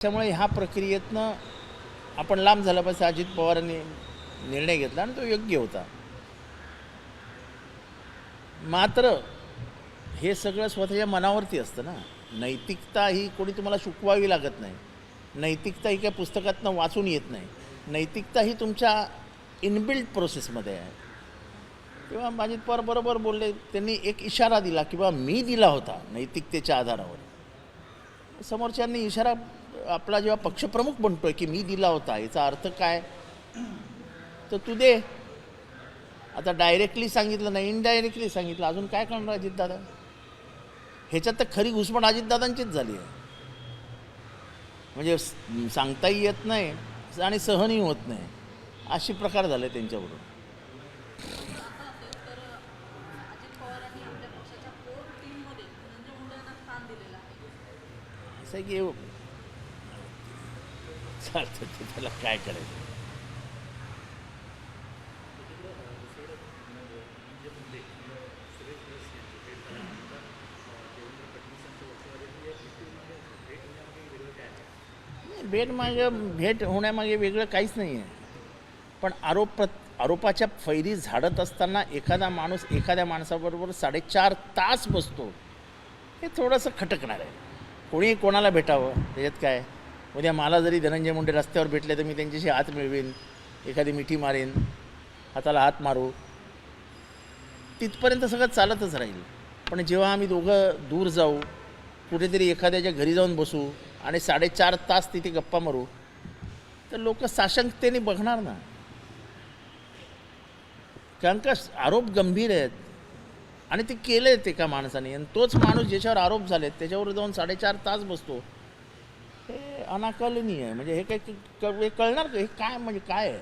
त्यामुळे ह्या प्रक्रियेतनं आपण लांब झाला पाहिजे. अजित पवारांनी निर्णय घेतला आणि तो योग्य होता. मात्र हे सगळं स्वतःच्या मनावरती असतं ना. नैतिकता ही कोणी तुम्हाला शिकवावी लागत नाही. नैतिकता ही काही पुस्तकातनं वाचून येत नाही. नैतिकता ही तुमच्या इनबिल्ट प्रोसेसमध्ये आहे. तेव्हा अजित पवार बरोबर बोलले. त्यांनी एक इशारा दिला किंवा मी दिला होता नैतिकतेच्या आधारावर. समोरच्यांनी इशारा आपला जेव्हा पक्षप्रमुख बनतोय की मी दिला होता, याचा अर्थ काय? तर तू दे. आता डायरेक्टली सांगितलं नाही, इनडायरेक्टली सांगितलं. अजून काय करणार अजितदादा? ह्याच्यात तर खरी घुसमट अजितदादांचीच झाली आहे. म्हणजे सांगताही येत नाही आणि सहनही होत नाही, अशी प्रकार झाले त्यांच्याबरोबर. असं आहे की चालतं ते, त्याला काय करायचं. भेट होण्यामागे वेगळं काहीच नाही आहे. पण आरोपाच्या फैरी झाडत असताना एखादा माणूस एखाद्या माणसाबरोबर 4.5 तास बसतो, हे थोडंसं खटकणार आहे. कोणी कोणाला भेटावं त्याच्यात काय. उद्या मला जरी धनंजय मुंडे रस्त्यावर भेटले तर मी त्यांच्याशी हात मिळवीन, एखादी मिठी मारेन, हाताला हात मारू, तिथपर्यंत सगळं चालतच राहील. पण जेव्हा आम्ही दोघं दूर जाऊ, कुठेतरी एखाद्याच्या घरी जाऊन बसू आणि 4.5 तास तिथे गप्पा मारू, तर लोक साशंकतेने बघणार ना. कारण का आरोप गंभीर आहेत आणि ते केले आहेत एका माणसाने. आणि तोच माणूस ज्याच्यावर आरोप झालेत त्याच्यावर जाऊन 4.5 तास बसतो, हे अनाकलनीय आहे. म्हणजे हे काही कळणार का? हे काय म्हणजे काय आहे?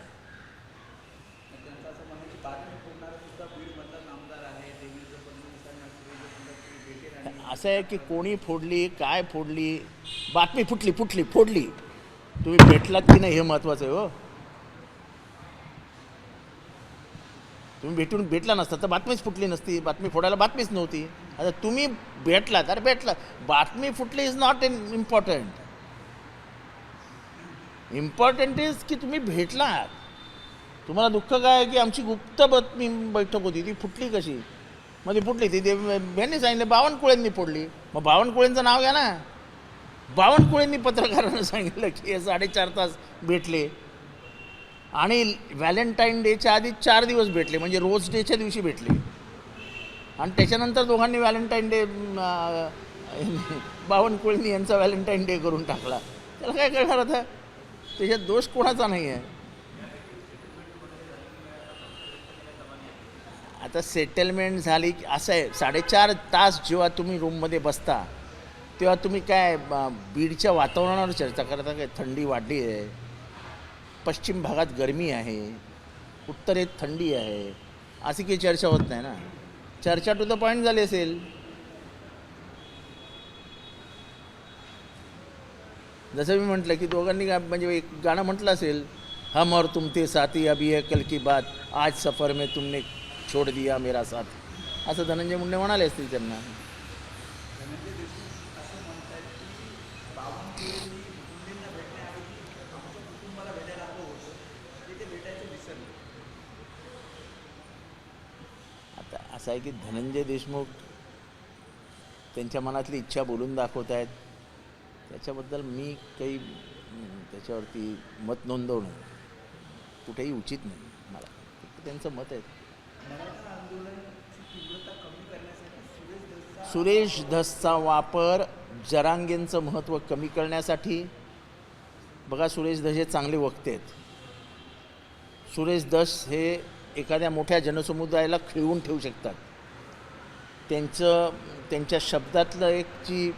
असं आहे की कोणी फोडली, काय फोडली, बातमी फोडली. तुम्ही भेटलात की नाही हे महत्त्वाचं आहे. हो, तुम्ही भेटला नसता तर बातमीच फुटली नसती. बातमी फोडायला बातमीच नव्हती. आता तुम्ही भेटलात, अरे भेटला, बातमी फुटली is not important. Important is की तुम्ही भेटलात. तुम्हाला दुःख काय आहे की आमची गुप्त बातमी बैठक होती, ती फुटली कशी? मध्ये फुटली ती यांनी सांगितलं बावनकुळेंनी फोडली. मग बावनकुळेंचं नाव घ्या ना. बावनकुळेंनी पत्रकारांना सांगितलं की हे 4.5 तास भेटले आणि व्हॅलेंटाईन डेच्या आधी 4 दिवस भेटले, म्हणजे रोज डेच्या दिवशी भेटले. आणि त्याच्यानंतर दोघांनी व्हॅलेंटाईन डे बावनकुळेंनी यांचा व्हॅलेंटाईन डे करून टाकला. त्याला काय करणार आता? त्याच्यात दोष कोणाचा नाही आहे. आता सेटलमेंट झाली की असं आहे, 4.5 तास जेव्हा तुम्ही रूममध्ये बसता तेव्हा तुम्ही काय बीडच्या वातावरणावर चर्चा करता काय? थंडी वाढली आहे, पश्चिम भागात गरमी आहे, उत्तरेत थंडी आहे, अशी काही चर्चा होत नाही ना. चर्चा टू द पॉईंट झाली असेल. जसं मी म्हटलं की दोघांनी म्हणजे एक गाणं म्हटलं असेल, हम और तुम थे साथी अभी है कल की बात, आज सफर में तुमने छोड़ दिया मेरा साथ, असं धनंजय मुंडे म्हणाले असतील त्यांना. आता असं आहे की धनंजय देशमुख त्यांच्या मनातली इच्छा बोलून दाखवत आहेत. त्याच्याबद्दल मी काही त्याच्यावरती मत नोंदवणं कुठेही उचित नाही. मला त्यांचं मत आहे. सुरेश धसचा वापर जरांगेंचं महत्त्व कमी करण्यासाठी. बघा, सुरेश धस हे चांगले वक्ते आहेत. सुरेश धस हे एखाद्या मोठ्या जनसमुदायाला खिळवून ठेवू शकतात. त्यांच्या शब्दातलं एक जी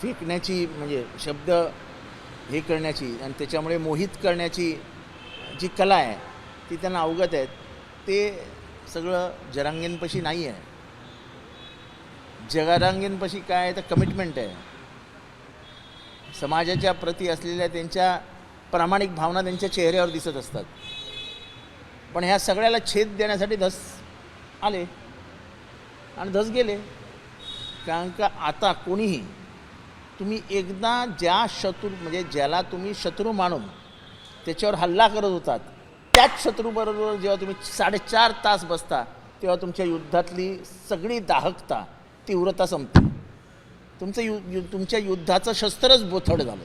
फेकण्याची, म्हणजे शब्द हे करण्याची आणि त्याच्यामुळे मोहित करण्याची जी कला आहे ती त्यांना अवगत आहेत. ते सगळं जरांगेंपाशी नाही आहे. जरांगेंपाशी काय आहे तर कमिटमेंट आहे. समाजाच्या प्रती असलेल्या त्यांच्या प्रामाणिक भावना त्यांच्या चेहऱ्यावर दिसत असतात. पण ह्या सगळ्याला छेद देण्यासाठी धस आले आणि धस गेले. कारण का आता कोणीही तुम्ही एकदा ज्या शत्रू म्हणजे ज्याला तुम्ही शत्रू मानून त्याच्यावर हल्ला करत होतात त्याच शत्रूबरोबर जेव्हा तुम्ही 4.5 तास बसता तेव्हा तुमच्या युद्धातली सगळी दाहकता तीव्रता संपते. तुमच्या युद्धाचं शस्त्रच बोथड झालं.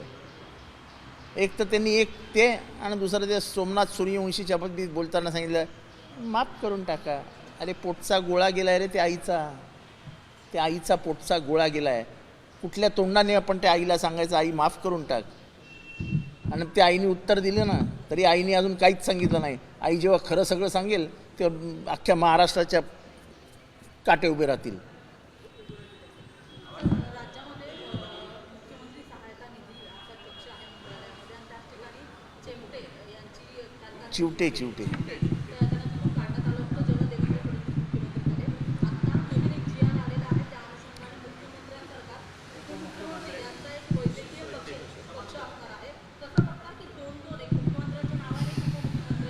एक तर त्यांनी एक ते आणि दुसरं ते सोमनाथ सूर्यवंशीच्या बाबतीत बोलताना सांगितलं माफ करून टाका. अरे पोटचा गोळा गेला आहे रे त्या आईचा पोटचा गोळा गेला आहे. कुठल्या तोंडाने आपण त्या आईला सांगायचं आई माफ करून टाक. आणि त्या आईने उत्तर दिलं ना तरी आईने अजून काहीच सांगितलं नाही. आई जेव्हा खरं सगळं सांगेल तेव्हा अख्ख्या महाराष्ट्राच्या काटे उभे राहतील. चिवटे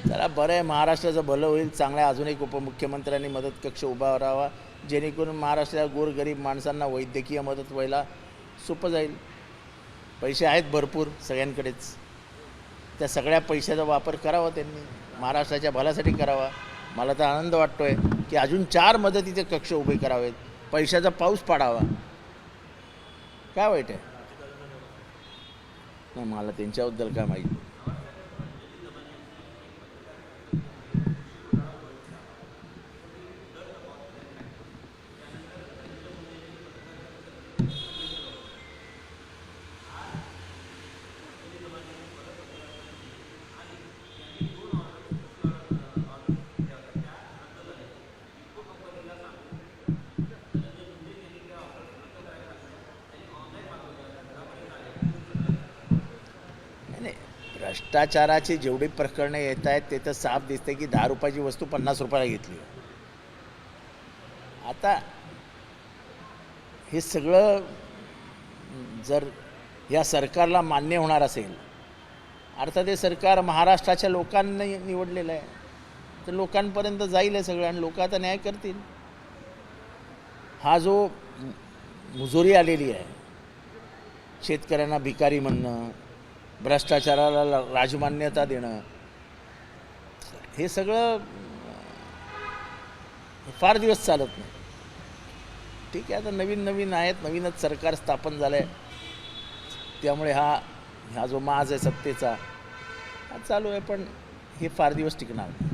चला बरं आहे, महाराष्ट्राचं भलं होईल. चांगल्या अजून एक उपमुख्यमंत्र्यांनी मदत कक्ष उभा राहावा जेणेकरून महाराष्ट्राच्या गोरगरीब माणसांना वैद्यकीय मदत व्हायला सोपं जाईल. पैसे आहेत भरपूर सगळ्यांकडेच. त्या सगळ्या पैशाचा वापर करावा त्यांनी महाराष्ट्राच्या भल्यासाठी करावा. मला तर आनंद वाटतो आहे की अजून 4 मदतीचे कक्ष उभे करावेत. पैशाचा पाऊस पाडावा. काय वाईट आहे? नाही मला त्यांच्याबद्दल काय माहिती. भ्रष्टाचाराची जेवढी प्रकरणं येत आहेत ते तर साफ दिसते की 10 रुपयाची वस्तू 50 रुपयाला घेतली. आता हे सगळं जर या सरकारला मान्य होणार असेल अर्थात हे सरकार महाराष्ट्राच्या लोकांनी निवडलेलं आहे तर लोकांपर्यंत जाईल हे सगळं आणि लोक आता न्याय करतील. हा जो मुजोरी आलेली आहे शेतकऱ्यांना भिकारी म्हणणं भ्रष्टाचाराला राजमान्यता देणं हे सगळं फार दिवस चालत नाही. ठीक आहे आता नवीन आहेत नवीनच सरकार स्थापन झालं आहे त्यामुळे हा जो माज आहे सत्तेचा हा चालू आहे पण हे फार दिवस टिकणार नाही.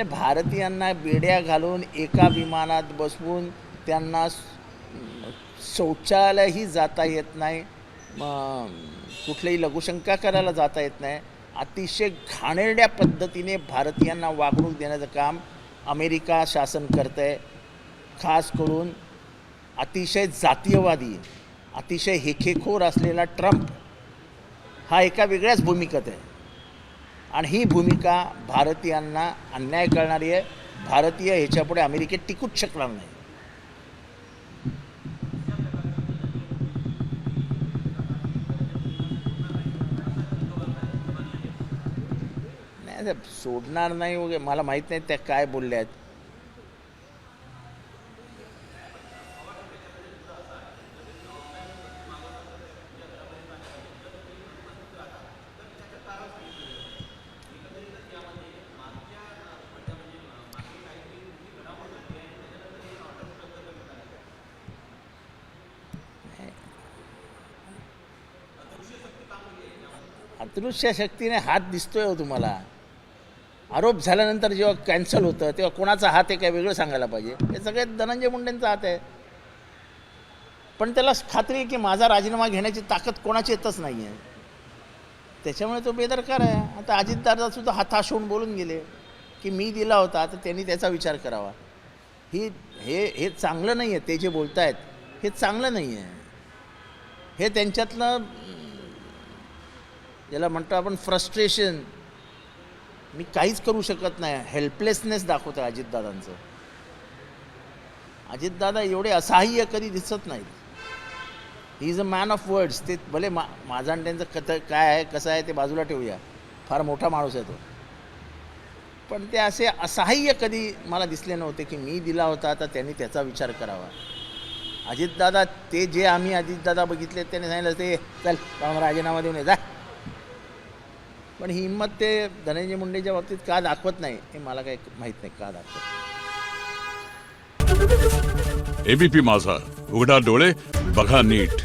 भारतीयांना बेड्या घालून एका विमानात बसवून त्यांना शौचालयही जाता येत नाही कुठल्याही लघुशंका करायला जाता येत नाही. अतिशय घाणेरड्या पद्धतीने भारतीयांना वागणूक देण्याचं काम अमेरिका शासन करतं आहे. खास करून अतिशय जातीयवादी अतिशय हेखेखोर असलेला ट्रम्प हा एका वेगळ्याच भूमिकेत आहे आणि ही भूमिका भारतीयांना अन्याय करणारी आहे. भारतीय ह्याच्यापुढे अमेरिकेत टिकूच शकणार नाही. सोडणार नाही वगैरे मला माहीत नाही त्या काय बोलल्या आहेत. अदृश्य शक्तीने हात दिसतोय हो तुम्हाला. आरोप झाल्यानंतर जेव्हा कॅन्सल होतं तेव्हा कोणाचा हात आहे काय वेगळं सांगायला पाहिजे. हे सगळे धनंजय मुंडेंचा हात आहे पण त्याला खात्री आहे की माझा राजीनामा घेण्याची ताकद कोणाची येतच नाही आहे त्याच्यामुळे तो बेदरकार आहे. आता अजितदादासुद्धा हाताशोन बोलून गेले की मी दिला होता तर त्यांनी त्याचा विचार करावा. हे चांगलं नाही आहे. ते जे बोलत आहेत हे चांगलं नाही आहे. हे त्यांच्यातलं ज्याला म्हणतो आपण फ्रस्ट्रेशन मी काहीच करू शकत नाही हेल्पलेसनेस दाखवतं आहे अजितदादांचं. अजितदादा एवढे असहाय्य कधी दिसत नाहीत. He is a man of words. ते भले माझा आणि त्यांचं काय आहे कसं आहे ते बाजूला ठेवूया. फार मोठा माणूस आहे तो. पण ते असे असहाय्य कधी मला दिसले नव्हते की मी दिला होता तर त्यांनी त्याचा विचार करावा. अजितदादा ते जे आम्ही अजितदादा बघितले त्याने सांगितलं ते चल राजीनामा देऊन ये जा. पण ही हिंमत ते धनंजय मुंडेच्या बाबतीत का दाखवत नाही हे मला काही माहीत नाही का दाखवत. एबीपी माझा, उघडा डोळे बघा नीट.